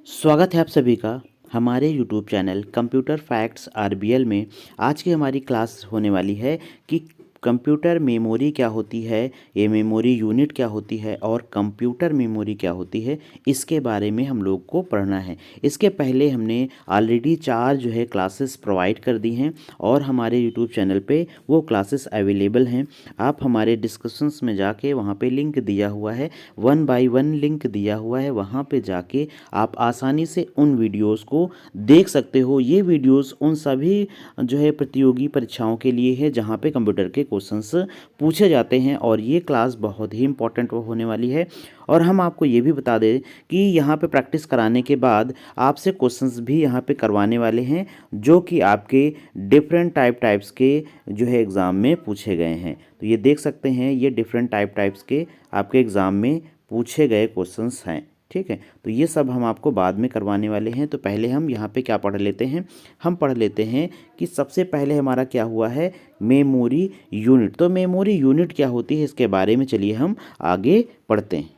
स्वागत है आप सभी का हमारे YouTube channel computer facts RBL में। आज की हमारी क्लास होने वाली है कि कंप्यूटर मेमोरी क्या होती है, ये मेमोरी यूनिट क्या होती है और कंप्यूटर मेमोरी क्या होती है, इसके बारे में हम लोग को पढ़ना है। इसके पहले हमने ऑलरेडी 4 जो है क्लासेस प्रोवाइड कर दी हैं और हमारे YouTube चैनल पे वो क्लासेस अवेलेबल हैं। आप हमारे डिस्कशंस में जाके वहाँ पे लिंक दिया हुआ है, 1 बाय 1 लिंक दिया हुआ है, वहाँ पे जाके आप आसानी से उन वीडियोस को देख सकते हो। ये वीडियोस उन सभी जो है प्रतियोगी परीक्षाओं के लिए है जहाँ पे कंप्यूटर के क्वेश्चंस पूछे जाते हैं और ये क्लास बहुत ही इंपॉर्टेंट होने वाली है। और हम आपको ये भी बता दें कि यहाँ पे प्रैक्टिस कराने के बाद आपसे क्वेश्चंस भी यहाँ पे करवाने वाले हैं जो कि आपके डिफरेंट टाइप्स के जो है एग्ज़ाम में पूछे गए हैं। तो ये देख सकते हैं, ये डिफरेंट टाइप्स के आपके एग्ज़ाम में पूछे गए क्वेश्चंस हैं। ठीक है, तो ये सब हम आपको बाद में करवाने वाले हैं। तो पहले हम यहाँ पे क्या पढ़ लेते हैं, हम पढ़ लेते हैं कि सबसे पहले हमारा क्या हुआ है, मेमोरी यूनिट। तो मेमोरी यूनिट क्या होती है इसके बारे में चलिए हम आगे पढ़ते हैं।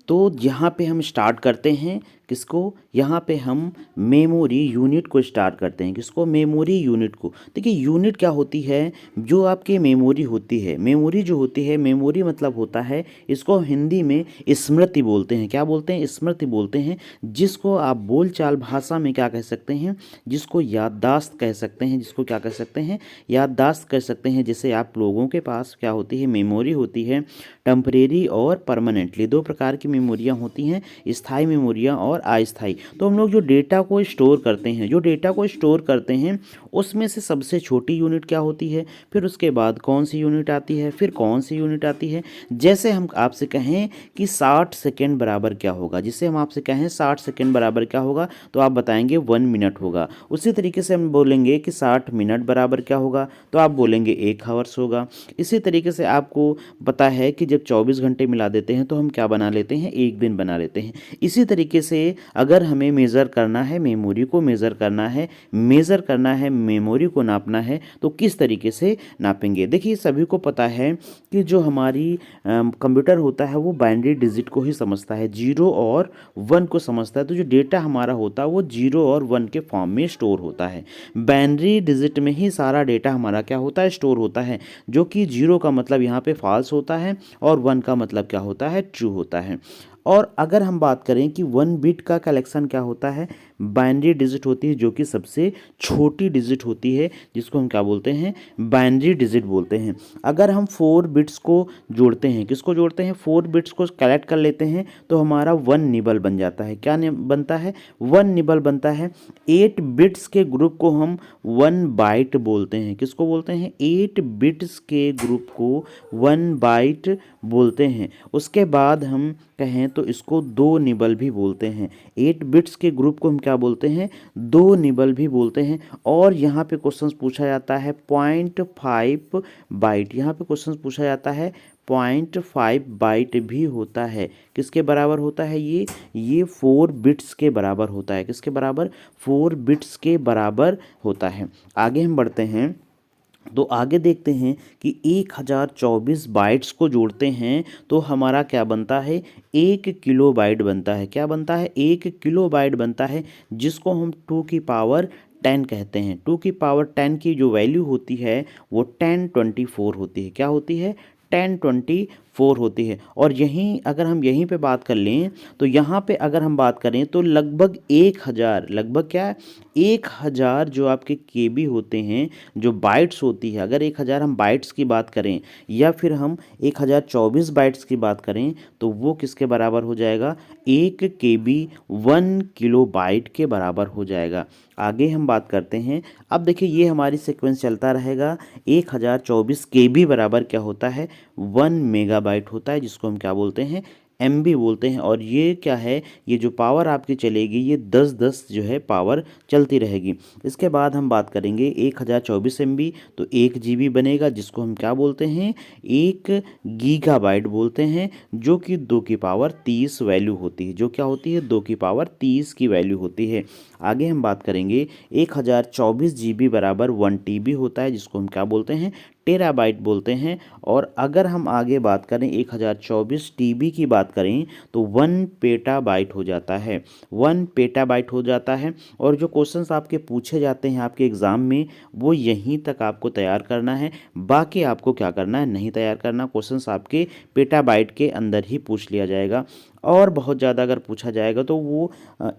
तो यहाँ पे हम स्टार्ट करते हैं किसको, यहाँ पे हम मेमोरी यूनिट को स्टार्ट करते हैं। किसको, मेमोरी यूनिट को। देखिए यूनिट क्या होती है, जो आपकी मेमोरी होती है, मेमोरी जो होती है, मेमोरी मतलब होता है, इसको हिंदी में स्मृति बोलते हैं। क्या बोलते हैं, स्मृति बोलते हैं। जिसको आप बोलचाल भाषा में क्या कह सकते हैं, जिसको याददाश्त कह सकते हैं, जिसको क्या कह सकते हैं, याददाश्त कह सकते हैं। जैसे आप लोगों के पास क्या होती है, मेमोरी होती है टेम्परेरी और परमानेंटली, दो प्रकार की मेमोरियाँ होती हैं, स्थायी मेमोरियाँ और अस्थायी। तो हम लोग जो डेटा को स्टोर करते हैं, जो डेटा को स्टोर करते हैं उसमें से सबसे छोटी यूनिट क्या होती है, फिर उसके बाद कौन सी यूनिट आती है, फिर कौन सी यूनिट आती है। जैसे हम आपसे कहें कि 60 सेकेंड बराबर क्या होगा, जिससे हम आपसे कहें 60 सेकेंड बराबर क्या होगा, तो आप बताएंगे 1 मिनट होगा। उसी तरीके से हम बोलेंगे कि 60 मिनट बराबर क्या होगा, तो आप बोलेंगे 1 हावर्स होगा। इसी तरीके से आपको पता है कि जब 24 घंटे मिला देते हैं तो हम क्या बना लेते हैं, एक दिन बना लेते हैं। इसी तरीके से अगर हमें मेज़र करना है, मेमोरी को मेज़र करना है, मेमोरी को नापना है, तो किस तरीके से नापेंगे। देखिए सभी को पता है कि जो हमारी कंप्यूटर होता है वो बाइनरी डिजिट को ही समझता है, 0 और 1 को समझता है। तो जो डेटा हमारा होता है वो 0 और 1 के फॉर्म में स्टोर होता है। बाइनरी डिजिट में ही सारा डेटा हमारा क्या होता है, स्टोर होता है। जो कि 0 का मतलब यहाँ पे फॉल्स होता है और 1 का मतलब क्या होता है, ट्रू होता है। और अगर हम बात करें कि 1 बिट का कलेक्शन क्या होता है, बाइनरी डिजिट होती है जो कि सबसे छोटी डिजिट होती है, जिसको हम क्या बोलते हैं, बाइनरी डिजिट बोलते हैं। अगर हम 4 बिट्स को जोड़ते हैं, किसको जोड़ते हैं, 4 बिट्स को कलेक्ट कर लेते हैं तो हमारा 1 निबल बन जाता है। क्या बनता है, 1 निबल बनता है। 8 बिट्स के ग्रुप को हम 1 बाइट बोलते हैं। किसको बोलते हैं, 8 बिट्स के ग्रुप को 1 बाइट बोलते हैं। उसके बाद हम कहें तो इसको 2 निबल भी बोलते हैं। 8 बिट्स के ग्रुप को हम क्या बोलते हैं, 2 निबल भी बोलते हैं। और यहाँ पे क्वेश्चंस पूछा जाता है 0.5 बाइट, यहाँ पे क्वेश्चंस पूछा जाता है 0.5 बाइट भी होता है। किसके बराबर होता है, ये 4 बिट्स के बराबर होता है। किसके बराबर, 4 बिट्स के बराबर होता है। आगे हम बढ़ते हैं तो आगे देखते हैं कि 1024 बाइट्स को जोड़ते हैं तो हमारा क्या बनता है, 1 किलो बाइट बनता है। क्या बनता है, 1 किलो बाइट बनता है, जिसको हम 2 की पावर 10 कहते हैं। 2 की पावर 10 की जो वैल्यू होती है वो 1024 होती है। क्या होती है, 1024 होती है। और यहीं अगर हम यहीं पे बात कर लें तो यहाँ पे अगर हम बात करें तो लगभग 1000, लगभग क्या, 1000 जो आपके केबी होते हैं, जो बाइट्स होती है, अगर 1000 हम बाइट्स की बात करें या फिर हम 1024 बाइट्स की बात करें तो वो किसके बराबर हो जाएगा, 1 केबी 1 किलो बाइट के बराबर हो जाएगा। आगे हम बात करते हैं। अब देखिए ये हमारी सीक्वेंस चलता रहेगा। 1024 केबी बराबर क्या होता है, 1 मेगाबाइट होता है, जिसको हम क्या बोलते हैं, एमबी बोलते हैं। और ये क्या है, ये जो पावर आपकी चलेगी ये 10-10 जो है पावर चलती रहेगी। इसके बाद हम बात करेंगे 1024 एमबी, तो 1 जीबी बनेगा, जिसको हम क्या बोलते हैं, 1 गीगाबाइट बोलते हैं, जो कि 2 की पावर 30 वैल्यू होती है। जो क्या होती है, 2 की पावर 30 की वैल्यू होती है। आगे हम बात करेंगे 1024 जीबी बराबर 1 टीबी होता है, जिसको हम क्या बोलते हैं, टेराबाइट बोलते हैं। और अगर हम आगे बात करें 1024 टीबी की बात करें तो 1 पेटाबाइट हो जाता है, 1 पेटाबाइट हो जाता है। और जो क्वेश्चंस आपके पूछे जाते हैं आपके एग्ज़ाम में वो यहीं तक आपको तैयार करना है, बाकी आपको क्या करना है, नहीं तैयार करना। क्वेश्चंस आपके पेटाबाइट के अंदर ही पूछ लिया जाएगा। और बहुत ज़्यादा अगर पूछा जाएगा तो वो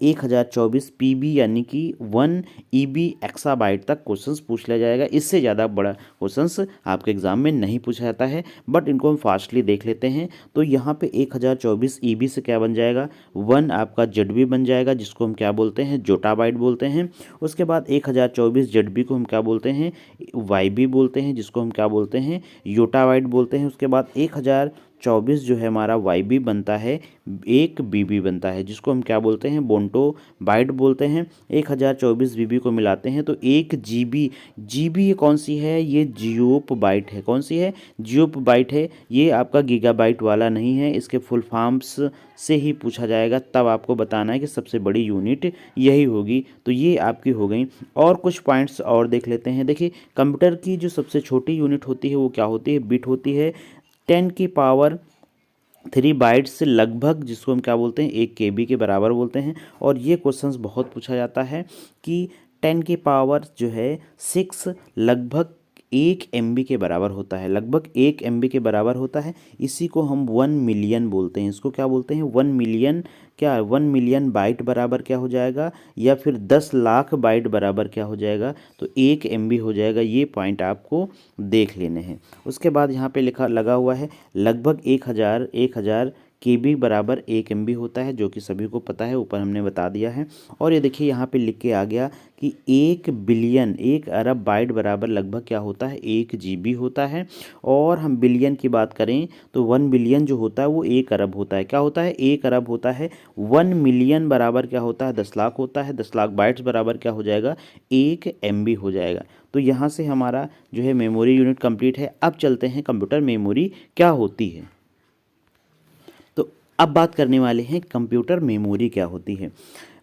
1024 पीबी यानी कि 1 ईबी एक्साबाइट तक क्वेश्चंस पूछ लिया जाएगा। इससे ज़्यादा बड़ा क्वेश्चंस आपके एग्ज़ाम में नहीं पूछा जाता है, बट इनको हम फास्टली देख लेते हैं। तो यहाँ पे 1024 ईबी से क्या बन जाएगा, 1 आपका जेडबी बन जाएगा, जिसको हम क्या बोलते हैं, जोटाबाइट बोलते हैं। उसके बाद 1024 जेडबी को हम क्या बोलते हैं, वाईबी बोलते हैं, जिसको हम क्या बोलते हैं, योटाबाइट बोलते हैं। उसके बाद 1024 जो है हमारा वाईबी बनता है, एक बीबी बनता है, जिसको हम क्या बोलते हैं, बोंटो बाइट बोलते हैं। 1024 बीबी को मिलाते हैं तो 1 जीबी, जीबी ये कौन सी है, ये जियोप बाइट है। कौन सी है, जियोप बाइट है। ये आपका गीगाबाइट वाला नहीं है, इसके फुल फॉर्म्स से ही पूछा जाएगा, तब आपको बताना है कि सबसे बड़ी यूनिट यही होगी। तो ये आपकी हो गई। और कुछ पॉइंट्स और देख लेते हैं। देखिए कंप्यूटर की जो सबसे छोटी यूनिट होती है वो क्या होती है, बिट होती है। 10 की पावर 3 बाइट्स से लगभग, जिसको हम क्या बोलते हैं, 1 केबी के बराबर बोलते हैं। और ये क्वेश्चंस बहुत पूछा जाता है कि 10 की पावर जो है 6 लगभग 1 एमबी के बराबर होता है, लगभग 1 एमबी के बराबर होता है। इसी को हम 1 मिलियन बोलते हैं। इसको क्या बोलते हैं, 1 मिलियन। क्या 1 मिलियन बाइट बराबर क्या हो जाएगा, या फिर 10 लाख बाइट बराबर क्या हो जाएगा, तो 1 एमबी हो जाएगा। ये पॉइंट आपको देख लेने हैं। उसके बाद यहाँ पे लिखा लगा हुआ है लगभग 1000 केबी बराबर 1 एमबी होता है, जो कि सभी को पता है, ऊपर हमने बता दिया है। और ये देखिए यहाँ पे लिख के आ गया कि 1 बिलियन, 1 अरब बाइट बराबर लगभग क्या होता है, 1 जीबी होता है। और हम बिलियन की बात करें तो 1 बिलियन जो होता है वो 1 अरब होता है। क्या होता है, 1 अरब होता है। 1 मिलियन बराबर क्या होता है, 10 लाख होता है। 10 लाख बाइट्स बराबर क्या हो जाएगा, 1 एमबी हो जाएगा। तो यहाँ से हमारा जो है मेमोरी यूनिट कंप्लीट है। अब चलते हैं कंप्यूटर मेमोरी क्या होती है। तो अब बात करने वाले हैं कंप्यूटर मेमोरी क्या होती है।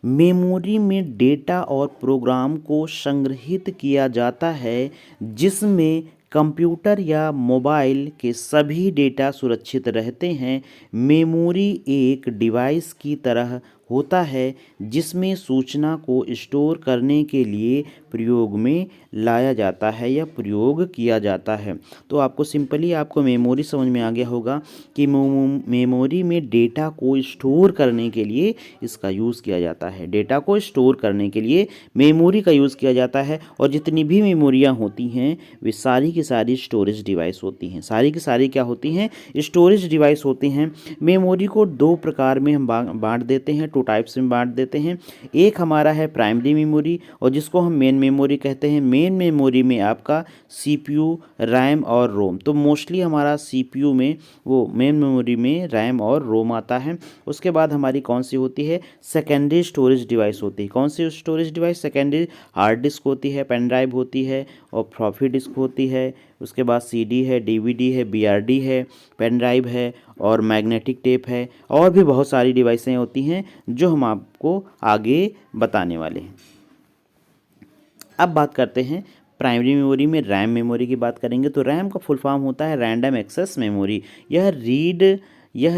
मेमोरी में डेटा और प्रोग्राम को संग्रहित किया जाता है, जिसमें कंप्यूटर या मोबाइल के सभी डेटा सुरक्षित रहते हैं। मेमोरी एक डिवाइस की तरह होता है जिसमें सूचना को स्टोर करने के लिए प्रयोग में लाया जाता है या प्रयोग किया जाता है। तो आपको सिंपली आपको मेमोरी समझ में आ गया होगा कि मेमोरी में डेटा को स्टोर करने के लिए इसका यूज़ किया जाता है। डेटा को स्टोर करने के लिए मेमोरी का यूज़ किया जाता है। और जितनी भी मेमोरियाँ होती हैं वे सारी की सारी स्टोरेज डिवाइस होती हैं। सारी की सारी क्या होती हैं, स्टोरेज डिवाइस होती हैं। मेमोरी को 2 प्रकार में हम बांट देते हैं, 2 टाइप्स में बांट देते हैं। एक हमारा है प्राइमरी मेमोरी, और जिसको हम मेन मेमोरी कहते हैं। मेन मेमोरी में आपका सीपीयू, रैम और रोम। तो मोस्टली हमारा सीपीयू में, वो मेन मेमोरी में रैम और रोम आता है। उसके बाद हमारी कौन सी होती है, सेकेंडरी स्टोरेज डिवाइस होती है। कौन सी storage device, secondary hard disk होती है, पेन ड्राइव होती है और फ्लॉपी डिस्क होती है। उसके बाद सीडी है, डीवीडी है, बीआरडी है, पेन ड्राइव है और मैग्नेटिक टेप है। और भी बहुत सारी डिवाइसें होती हैं जो हम आपको आगे बताने वाले हैं। अब बात करते हैं प्राइमरी मेमोरी में रैम मेमोरी की बात करेंगे। तो रैम का फुल फॉर्म होता है रैंडम एक्सेस मेमोरी। यह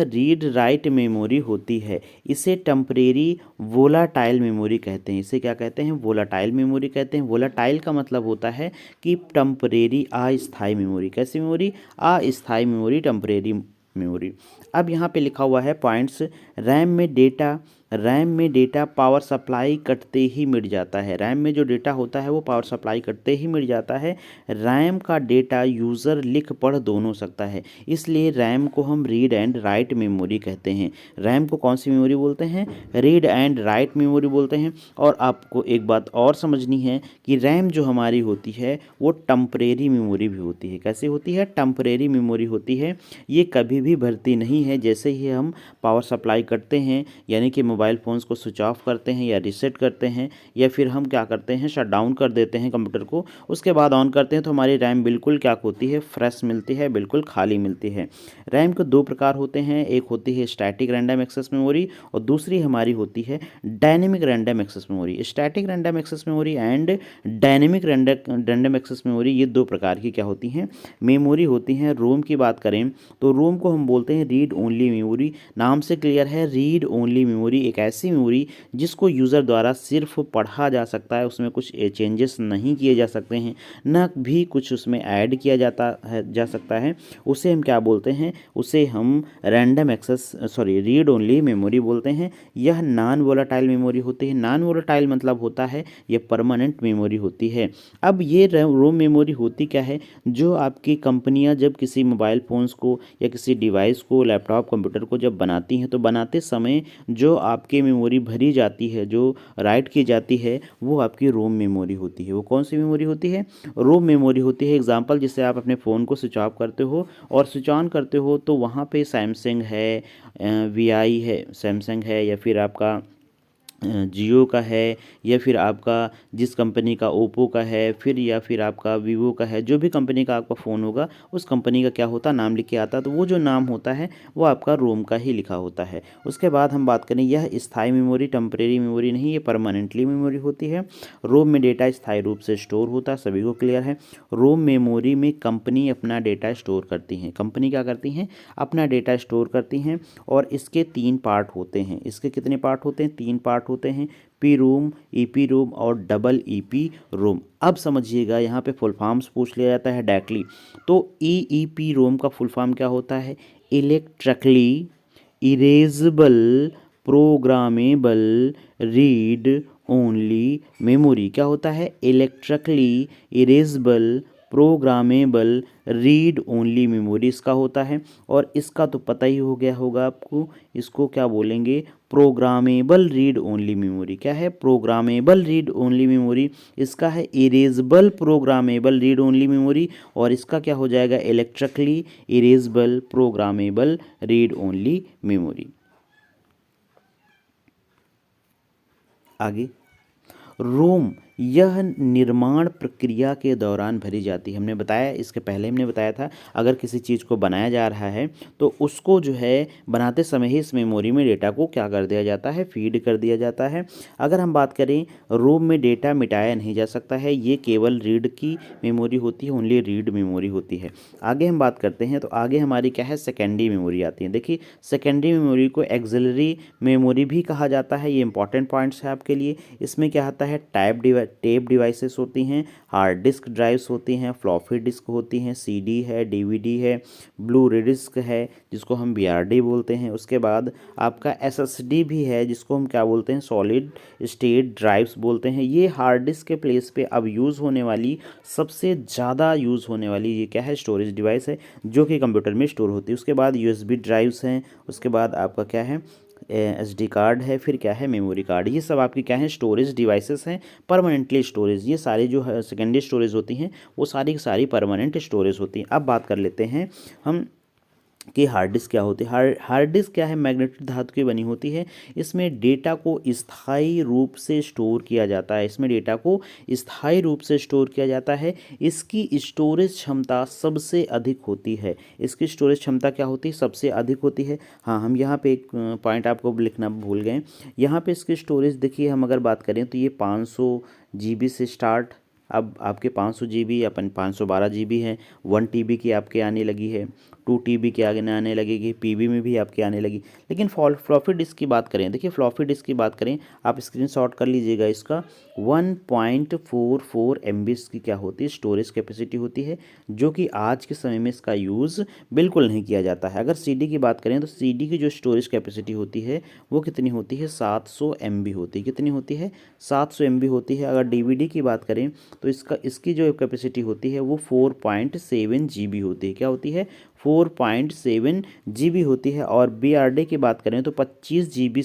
रीड राइट मेमोरी होती है। इसे टेम्परेरी वोलाटाइल मेमोरी कहते हैं। इसे क्या कहते हैं, वोलाटाइल मेमोरी कहते हैं। वोलाटाइल का मतलब होता है कि टेम्परेरी, अस्थायी मेमोरी। कैसी मेमोरी, अस्थायी मेमोरी, टेम्परेरी मेमोरी। अब यहाँ पे लिखा हुआ है पॉइंट्स। रैम में डेटा पावर सप्लाई कटते ही मिट जाता है। रैम में जो डेटा होता है वो पावर सप्लाई कटते ही मिट जाता है। रैम का डेटा यूज़र लिख पढ़ दोनों सकता है, इसलिए रैम को हम रीड एंड राइट मेमोरी कहते हैं। रैम को कौन सी मेमोरी बोलते हैं, रीड एंड राइट मेमोरी बोलते हैं। और आपको एक बात और समझनी है कि रैम जो हमारी होती है वो टेम्परेरी मेमोरी भी होती है। कैसी होती है, टेम्परेरी मेमोरी होती है। ये कभी भी भरती नहीं है। जैसे ही हम पावर सप्लाई करते हैं, यानी कि मोबाइल फ़ोन्स को स्विच ऑफ करते हैं या रीसेट करते हैं या फिर हम क्या करते हैं शट डाउन कर देते हैं कंप्यूटर को, उसके बाद ऑन करते हैं तो हमारी रैम बिल्कुल क्या होती है, फ्रेश मिलती है, बिल्कुल खाली मिलती है। रैम के दो प्रकार होते हैं, एक होती है स्टैटिक रैंडम एक्सेस मेमोरी और दूसरी हमारी होती है dynamic random access memory. Static random access memory and dynamic random access memory, ये दो प्रकार की क्या होती हैं, मेमोरी होती हैं। रोम की बात करें तो रोम को हम बोलते हैं रीड ओनली मेमोरी। नाम से क्लियर है, रीड ओनली मेमोरी एक ऐसी मेमोरी जिसको यूज़र द्वारा सिर्फ पढ़ा जा सकता है, उसमें कुछ चेंजेस नहीं किए जा सकते हैं, न भी कुछ उसमें ऐड किया जा सकता है। उसे हम क्या बोलते हैं, उसे हम random access read only memory बोलते हैं। यह नॉन वोलेटाइल मेमोरी होती है। नॉन वोलेटाइल मतलब होता है ये परमानेंट मेमोरी होती है। अब ये रोम मेमोरी होती क्या है, जो आपकी कंपनियां जब किसी मोबाइल फ़ोन्स को या किसी डिवाइस को, लैपटॉप कंप्यूटर को जब बनाती हैं तो बनाते समय जो आपकी मेमोरी भरी जाती है, जो राइट की जाती है, वो आपकी रोम मेमोरी होती है। वो कौन सी मेमोरी होती है, रोम मेमोरी होती है। एग्जांपल, जिससे आप अपने फ़ोन को स्विच ऑफ करते हो और स्विच ऑन करते हो तो वहाँ पे सैमसंग है, वी है, सैमसंग है, या फिर आपका जियो का है, या फिर आपका जिस कंपनी का ओप्पो का है, फिर या फिर आपका वीवो का है, जो भी कंपनी का आपका फ़ोन होगा उस कंपनी का क्या होता, नाम लिख के आता, तो वो जो नाम होता है वो आपका रोम का ही लिखा होता है। उसके बाद हम बात करें, यह स्थायी मेमोरी, टेम्परेरी मेमोरी नहीं, ये परमानेंटली मेमोरी होती है। रोम में डेटा स्थायी रूप से स्टोर होता है, सभी को क्लियर है। रोम मेमोरी में कंपनी अपना डेटा स्टोर करती हैं। कंपनी क्या करती हैं, अपना डेटा स्टोर करती हैं। और इसके तीन पार्ट होते हैं। इसके कितने पार्ट होते हैं, तीन पार्ट होते हैं, पी रोम, ईपी रोम और डबल ईपी रोम। अब समझिएगा, यहाँ पे फुल फॉर्म्स पूछ लिया जाता है डायरेक्टली। तो ईईपी रोम का फुल फॉर्म क्या होता है, electrically erasable programmable read only memory. क्या होता है, electrically erasable programmable read only memory इसका होता है। और इसका तो पता ही हो गया होगा आपको, इसको क्या बोलेंगे, प्रोग्रामेबल रीड ओनली मेमोरी। क्या है, प्रोग्रामेबल रीड ओनली मेमोरी। इसका है erasable programmable read only memory, और इसका क्या हो जाएगा, electrically erasable programmable read only memory. आगे, रोम यह निर्माण प्रक्रिया के दौरान भरी जाती है। हमने बताया, इसके पहले हमने बताया था, अगर किसी चीज़ को बनाया जा रहा है तो उसको जो है बनाते समय ही इस मेमोरी में डेटा को क्या कर दिया जाता है, फीड कर दिया जाता है। अगर हम बात करें, रोम में डेटा मिटाया नहीं जा सकता है, ये केवल रीड की मेमोरी होती है, ओनली रीड मेमोरी होती है। आगे हम बात करते हैं, तो आगे हमारी क्या है, सेकेंडरी मेमोरी आती है। देखिए, सेकेंडरी मेमोरी को एक्सिलरी मेमोरी भी कहा जाता है। ये इंपॉर्टेंट पॉइंट्स है आपके लिए। इसमें क्या आता है, टेप डिवाइसेस होती हैं, हार्ड डिस्क ड्राइव्स होती हैं, फ्लॉपी डिस्क होती हैं, सीडी है, डीवीडी है, ब्लू रे डिस्क है जिसको हम बीआरडी बोलते हैं। उसके बाद आपका एसएसडी भी है जिसको हम क्या बोलते हैं, सॉलिड स्टेट ड्राइव्स बोलते हैं। ये हार्ड डिस्क के प्लेस पे अब यूज़ होने वाली, सबसे ज़्यादा यूज़ होने वाली ये क्या है, स्टोरेज डिवाइस है जो कि कंप्यूटर में स्टोर होती है। उसके बाद यूएसबी ड्राइव्स हैं, उसके बाद आपका क्या है, एसडी कार्ड है, फिर क्या है, मेमोरी कार्ड। ये सब आपकी क्या है, स्टोरेज डिवाइसेस हैं, परमानेंटली स्टोरेज। ये सारी जो है सेकेंडरी स्टोरेज होती हैं वो सारी की सारी परमानेंट स्टोरेज होती हैं। अब बात कर लेते हैं हम कि हार्ड डिस्क क्या होती है। हार्ड डिस्क क्या है, मैग्नेटिक धातु की बनी होती है। इसमें डेटा को स्थायी रूप से स्टोर किया जाता है। इसमें डेटा को स्थायी रूप से स्टोर किया जाता है। इसकी स्टोरेज क्षमता सबसे अधिक होती है। इसकी स्टोरेज क्षमता क्या होती है, सबसे अधिक होती है। हाँ, हम यहाँ पे एक पॉइंट आपको लिखना भूल गए। यहाँ पे इसकी स्टोरेज देखिए, हम अगर बात करें तो ये 500 GB से स्टार्ट, अब आपके 500 GB अपन 512 GB है, 1 TB की आपके आने लगी है, 2 TB की आगे आने लगेगी, PB में भी आपके आने लगी। लेकिन फ्लॉपी डिस्क की बात करें, देखिए फ्लॉपी डिस्क की बात करें, आप स्क्रीनशॉट कर लीजिएगा इसका, 1.44 MB की क्या होती है, स्टोरेज कैपेसिटी होती है, जो कि आज के समय में इसका यूज़ बिल्कुल नहीं किया जाता है। अगर CD की बात करें तो CD की जो स्टोरेज कैपेसिटी होती है वो कितनी होती है, 700 MB होती है। कितनी होती है, 700 MB होती है। अगर DVD की बात करें तो इसकी जो कैपेसिटी होती है वो 4.7 GB होती है। क्या होती है, 4.7 GB होती है। और BRD की बात करें तो 25 GB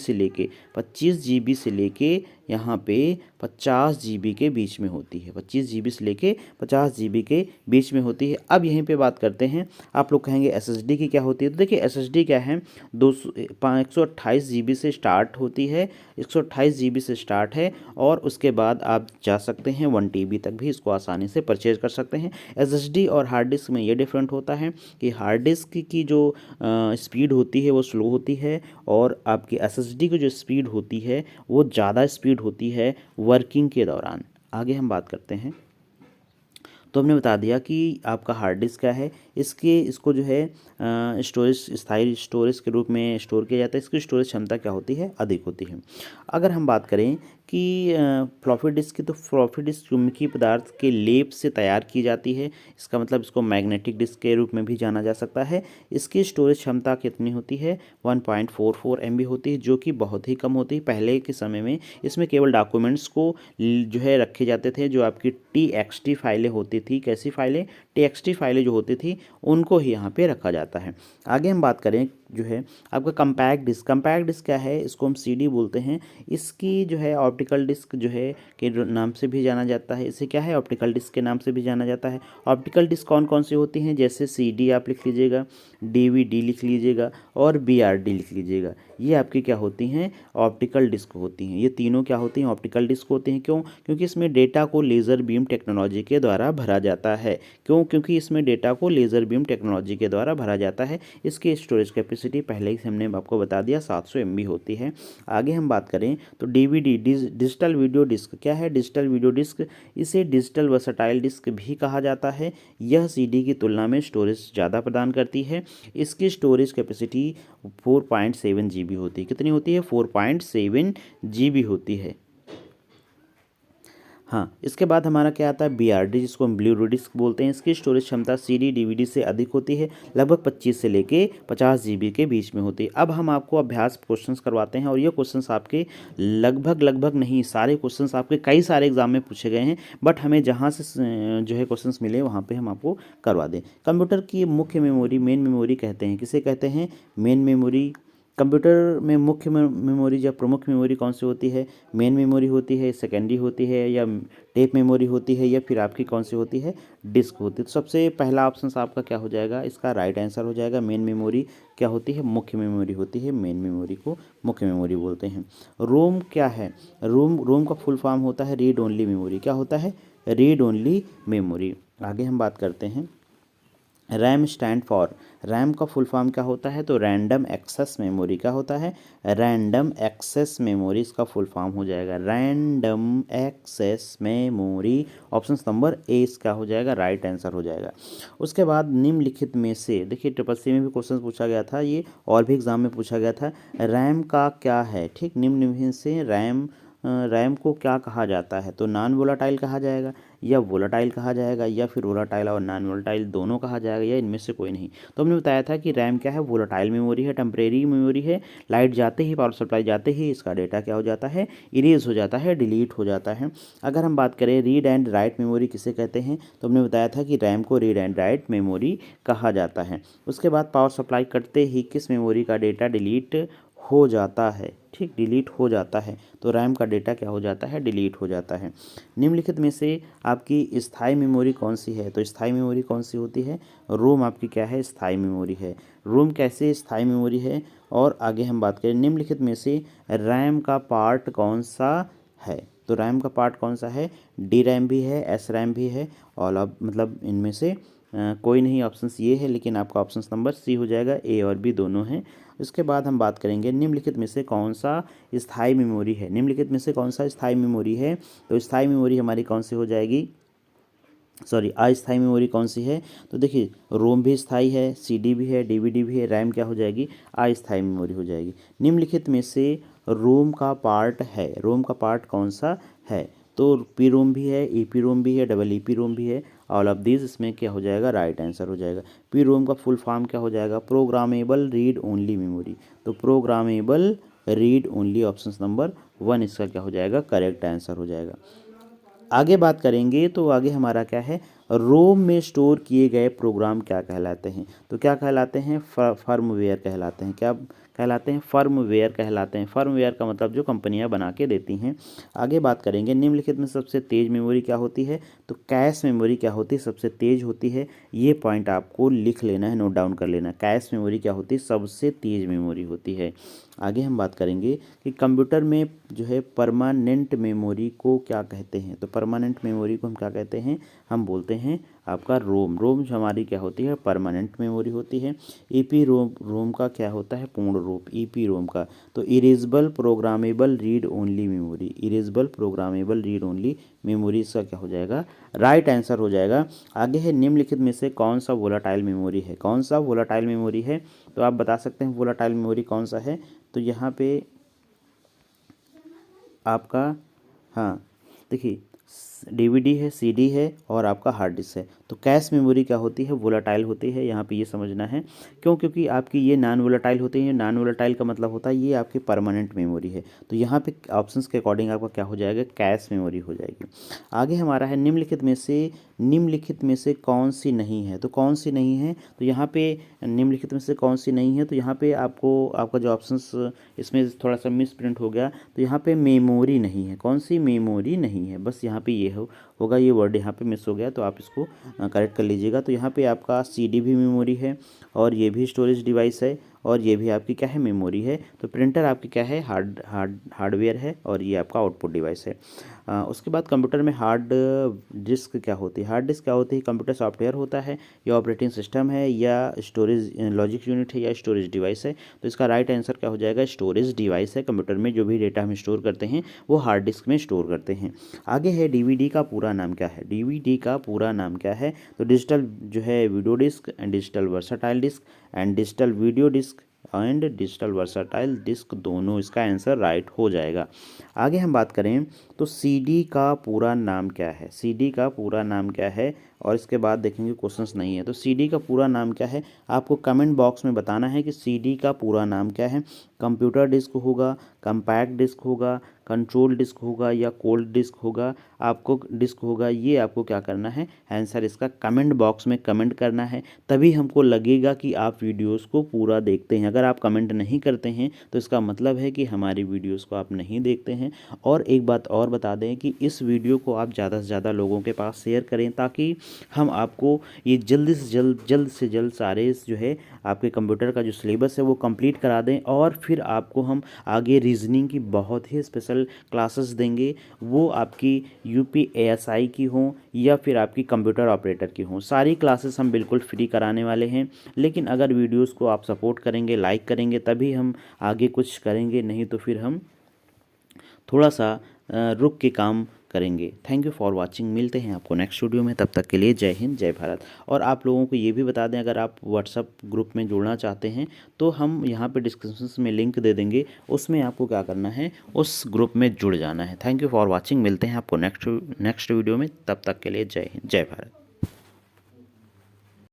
से लेके यहाँ पे 50 जीबी के बीच में होती है, 25 जीबी से लेके 50 जीबी के बीच में होती है। अब यहीं पे बात करते हैं, आप लोग कहेंगे एसएसडी की क्या होती है। तो देखिए एसएसडी क्या है, 128 जीबी से स्टार्ट होती है, 128 जीबी से स्टार्ट है और उसके बाद आप जा सकते हैं 1 टीबी तक भी इसको आसानी से परचेज कर सकते हैं। एसएसडी और हार्ड डिस्क में ये डिफरेंट होता है कि हार्ड डिस्क की जो स्पीड होती है वो स्लो होती है और आपकी एसएसडी की जो स्पीड होती है वो ज़्यादा स्पीड होती है वर्किंग के दौरान। आगे हम बात करते हैं। तो हमने बता दिया कि आपका हार्ड डिस्क क्या है, इसको जो है स्टोरेज, स्थायी स्टोरेज के रूप में स्टोर किया जाता है। इसकी स्टोरेज क्षमता क्या होती है, अधिक होती है। अगर हम बात करें कि फ्लॉपी डिस्क की, तो फ्लॉपी डिस्क चुंबकीय पदार्थ के लेप से तैयार की जाती है। इसका मतलब इसको मैग्नेटिक डिस्क के रूप में भी जाना जा सकता है। इसकी स्टोरेज क्षमता कितनी होती है, 1.44 MB होती है, जो कि बहुत ही कम होती है। पहले के समय में इसमें केवल डॉक्यूमेंट्स को जो है रखे जाते थे, जो आपकी TXT फाइलें होती थी। कैसी फाइलें, TXT फाइलें जो होती थी उनको ही यहाँ पे रखा जाता है। आगे हम बात करें जो है आपका कंपैक्ट डिस्क। कंपैक्ट डिस्क क्या है, इसको हम CD बोलते हैं। इसकी जो है ऑप्टिकल डिस्क जो है के नाम से भी जाना जाता है। इसे क्या है, ऑप्टिकल डिस्क के नाम से भी जाना जाता है। ऑप्टिकल डिस्क कौन कौन सी होती हैं, जैसे CD आप लिख लीजिएगा, DVD लिख लीजिएगा और BRD लिख लीजिएगा। ये आपकी क्या होती हैं, ऑप्टिकल डिस्क होती हैं। ये तीनों क्या होती हैं, ऑप्टिकल डिस्क होती हैं। क्यों, क्योंकि इसमें डेटा को लेज़र बीम टेक्नोलॉजी के द्वारा भरा जाता है। क्यों, क्योंकि इसमें डेटा को लेज़र बीम टेक्नोलॉजी के द्वारा भरा जाता है। इसकी स्टोरेज कैपेसिटी पहले ही हमने आपको बता दिया 700 MB होती है। आगे हम बात करें तो DVD डिजिटल वीडियो डिस्क क्या है, डिजिटल वीडियो डिस्क, इसे डिजिटल वर्सटाइल डिस्क भी कहा जाता है। यह CD की तुलना में स्टोरेज ज़्यादा प्रदान करती है। इसकी स्टोरेज कैपेसिटी 4.7 GB होती है। कितनी होती है, 4.7 GB होती है। हाँ, इसके बाद हमारा क्या आता है, BRD, जिसको हम ब्लू डिस्क बोलते हैं। इसकी स्टोरेज क्षमता CD DVD से अधिक होती है, लगभग 25 से लेके 50 GB के बीच में होती है। अब हम आपको अभ्यास क्वेश्चंस करवाते हैं और ये क्वेश्चंस आपके लगभग नहीं, सारे क्वेश्चंस आपके कई सारे एग्जाम में पूछे गए हैं, बट हमें जहाँ से जो है क्वेश्चंस मिले वहाँ पर हम आपको करवा दें। कंप्यूटर की मुख्य मेमोरी, मेन मेमोरी कहते हैं, किसे कहते हैं, मेन मेमोरी। कंप्यूटर में मुख्य मेमोरी या प्रमुख मेमोरी कौन सी होती है, मेन मेमोरी होती है, सेकेंडरी होती है, या टेप मेमोरी होती है, या फिर आपकी कौन सी होती है, डिस्क होती है। तो सबसे पहला ऑप्शन आपका क्या हो जाएगा, इसका राइट आंसर हो जाएगा। मेन मेमोरी क्या होती है, मुख्य मेमोरी होती है। मेन मेमोरी को मुख्य मेमोरी बोलते हैं। रोम क्या है, रोम का फुल फॉर्म होता है रीड ओनली मेमोरी। क्या होता है, रीड ओनली मेमोरी। आगे हम बात करते हैं रैम स्टैंड फॉर, रैम का फुल फॉर्म क्या होता है, तो रैंडम एक्सेस मेमोरी। क्या होता है, रैंडम एक्सेस मेमोरी, इसका फुल फॉर्म हो जाएगा random access memory. Option number A इसका हो जाएगा, राइट आंसर हो जाएगा। उसके बाद निम्नलिखित में से, देखिए ट्रिपल में भी क्वेश्चन पूछा गया था ये, और भी एग्जाम में पूछा गया था, रैम का क्या है, ठीक, निम्नलिखित से रैम को क्या कहा जाता है, तो नॉन वोलाटाइल कहा जाएगा, या वोलाटाइल कहा जाएगा, या फिर वोलाटाइल और नॉन वोलाटाइल दोनों कहा जाएगा, या इनमें से कोई नहीं। तो हमने बताया था कि रैम क्या है, वोलाटाइल मेमोरी है, टेम्परेरी मेमोरी है। लाइट जाते ही, पावर सप्लाई जाते ही इसका डेटा क्या हो जाता है, इरेज हो जाता है, डिलीट हो जाता है। अगर हम बात करें रीड एंड राइट मेमोरी किसे कहते हैं, तो हमने बताया था कि रैम को रीड एंड राइट मेमोरी कहा जाता है। उसके बाद पावर सप्लाई कटते ही किस मेमोरी का डेटा डिलीट हो जाता है, ठीक, डिलीट हो जाता है। तो रैम का डेटा क्या हो जाता है, डिलीट हो जाता है। निम्नलिखित में से आपकी स्थायी मेमोरी कौन सी है, तो स्थायी मेमोरी कौन सी होती है, रोम आपकी क्या है, स्थायी मेमोरी है। रोम कैसे स्थायी मेमोरी है। और आगे हम बात करें निम्नलिखित में से रैम का पार्ट कौन सा है, तो रैम का पार्ट कौन सा है, डी रैम भी है, एस रैम भी है, और अब मतलब इनमें से कोई नहीं, ऑप्शन ये है, लेकिन आपका ऑप्शन नंबर सी हो जाएगा, ए और बी दोनों हैं। उसके बाद हम बात करेंगे निम्नलिखित में से कौन सा स्थायी मेमोरी है, निम्नलिखित में से कौन सा स्थायी मेमोरी है, तो स्थायी मेमोरी हमारी कौन सी हो जाएगी, सॉरी अस्थायी मेमोरी कौन सी है, तो देखिए रोम भी स्थायी है, CD भी है, DVD भी है, रैम क्या हो जाएगी, अस्थायी मेमोरी हो जाएगी। निम्नलिखित में से रोम का पार्ट है, रोम का पार्ट कौन सा है, तो पी रोम भी है, EP रोम भी है, डबल EP रोम भी है, ऑल ऑफ दिस इसमें क्या हो जाएगा, राइट आंसर हो जाएगा। पी रोम का फुल फॉर्म क्या हो जाएगा, प्रोग्रामेबल रीड ओनली मेमोरी। तो programmable read only, option number 1 इसका क्या हो जाएगा, करेक्ट आंसर हो जाएगा। आगे बात करेंगे तो आगे हमारा क्या है, रोम में स्टोर किए गए प्रोग्राम क्या कहलाते हैं, तो क्या कहलाते हैं, फर्मवेयर कहलाते हैं। क्या कहलाते हैं? फर्मवेयर कहलाते हैं। फर्मवेयर का मतलब जो कंपनियां बना के देती हैं। आगे बात करेंगे निम्नलिखित में सबसे तेज़ मेमोरी क्या होती है? तो कैश मेमोरी क्या होती है? सबसे तेज़ होती है। ये पॉइंट आपको लिख लेना है, नोट डाउन कर लेना। कैश मेमोरी क्या होती है? सबसे तेज़ मेमोरी होती है। आगे हम बात करेंगे कि कंप्यूटर में जो है परमानेंट मेमोरी को क्या कहते हैं? तो परमानेंट मेमोरी को हम क्या कहते हैं? हम बोलते हैं आपका रोम। रोम जो हमारी क्या होती है? परमानेंट मेमोरी होती है। ईपी रोम, रोम का क्या होता है? पूर्ण रूप ईपी रोम का। तो erasable programmable read only memory, erasable programmable read only memory, इसका क्या हो जाएगा? राइट आंसर हो जाएगा। आगे है निम्नलिखित में से कौन सा वोलाटाइल मेमोरी है? कौन सा वोलाटाइल मेमोरी है? तो आप बता सकते हैं वोलाटाइल मेमोरी कौन सा है? तो यहाँ पे आपका, हाँ देखिए, डीवीडी है, सीडी है और आपका हार्ड डिस्क है। तो कैश मेमोरी क्या होती है? वोलाटाइल होती है। यहाँ पे ये समझना है क्यों? क्योंकि आपकी ये नॉन वोलाटाइल होती है। नॉन वोलाटाइल का मतलब होता है ये आपकी परमानेंट मेमोरी है। तो यहाँ पे ऑप्शंस के अकॉर्डिंग आपका क्या हो जाएगा? कैश मेमोरी हो जाएगी। आगे हमारा है निम्नलिखित में से कौन सी नहीं है? तो कौन सी नहीं है? तो यहाँ पे निम्नलिखित में से कौन सी नहीं है? तो यहाँ पे आपको आपका जो ऑप्शंस इसमें थोड़ा सा मिस प्रिंट हो गया। तो यहाँ पे मेमोरी नहीं है। कौन सी मेमोरी नहीं है? बस यहाँ पे ये होगा, ये वर्ड यहाँ पे मिस हो गया, तो आप इसको करेक्ट कर लीजिएगा। तो यहाँ पे आपका सीडी भी मेमोरी है और ये भी स्टोरेज डिवाइस है और ये भी आपकी क्या है? मेमोरी है। तो प्रिंटर आपकी क्या है? हार्डवेयर है और ये आपका आउटपुट डिवाइस है। उसके बाद कंप्यूटर में हार्ड डिस्क क्या होती है? हार्ड डिस्क क्या होती है? कंप्यूटर सॉफ्टवेयर होता है या ऑपरेटिंग सिस्टम है या स्टोरेज लॉजिक यूनिट है या स्टोरेज डिवाइस है? तो इसका राइट आंसर क्या हो जाएगा? स्टोरेज डिवाइस है। कंप्यूटर में जो भी डेटा हम स्टोर करते हैं वो हार्ड डिस्क में स्टोर करते हैं। आगे है डीवीडी का पूरा नाम क्या है? डीवीडी का पूरा नाम क्या है? तो डिजिटल जो है video disc and digital versatile disc and digital video disc and digital versatile disc, दोनों इसका आंसर राइट हो जाएगा। आगे हम बात करें तो सीडी का पूरा नाम क्या है? सीडी का पूरा नाम क्या है? और इसके बाद देखेंगे क्वेश्चंस नहीं है। तो सीडी का पूरा नाम क्या है? आपको कमेंट बॉक्स में बताना है कि सीडी का पूरा नाम क्या है। कंप्यूटर डिस्क होगा, कंपैक्ट डिस्क होगा, कंट्रोल डिस्क होगा या कोल्ड डिस्क होगा, आपको डिस्क होगा, ये आपको क्या करना है? आंसर इसका कमेंट बॉक्स में कमेंट करना है। तभी हमको लगेगा कि आप वीडियोस को पूरा देखते हैं। अगर आप कमेंट नहीं करते हैं तो इसका मतलब है कि हमारी वीडियोस को आप नहीं देखते हैं। और एक बात और बता दें कि इस वीडियो को आप ज़्यादा से ज़्यादा लोगों के पास शेयर करें ताकि हम आपको ये जल्द से जल्द सारे जो है आपके कंप्यूटर का जो सिलेबस है वो कंप्लीट करा दें और फिर आपको हम आगे रीजनिंग की बहुत ही स्पेशल क्लासेस देंगे। वो आपकी यूपीएसआई की हों या फिर आपकी कंप्यूटर ऑपरेटर की हों, सारी क्लासेस हम बिल्कुल फ्री कराने वाले हैं। लेकिन अगर वीडियोस को आप सपोर्ट करेंगे, लाइक करेंगे, तभी हम आगे कुछ करेंगे, नहीं तो फिर हम थोड़ा सा रुक के काम करेंगे। Thank you for watching. मिलते हैं आपको नेक्स्ट वीडियो में, तब तक के लिए जय हिंद जय भारत। और आप लोगों को ये भी बता दें, अगर आप व्हाट्सअप ग्रुप में जुड़ना चाहते हैं तो हम यहाँ पे डिस्क्रिप्शन में लिंक दे देंगे, उसमें आपको क्या करना है? उस ग्रुप में जुड़ जाना है। Thank you for watching. मिलते हैं आपको नेक्स्ट वीडियो में, तब तक के लिए जय हिंद जय भारत।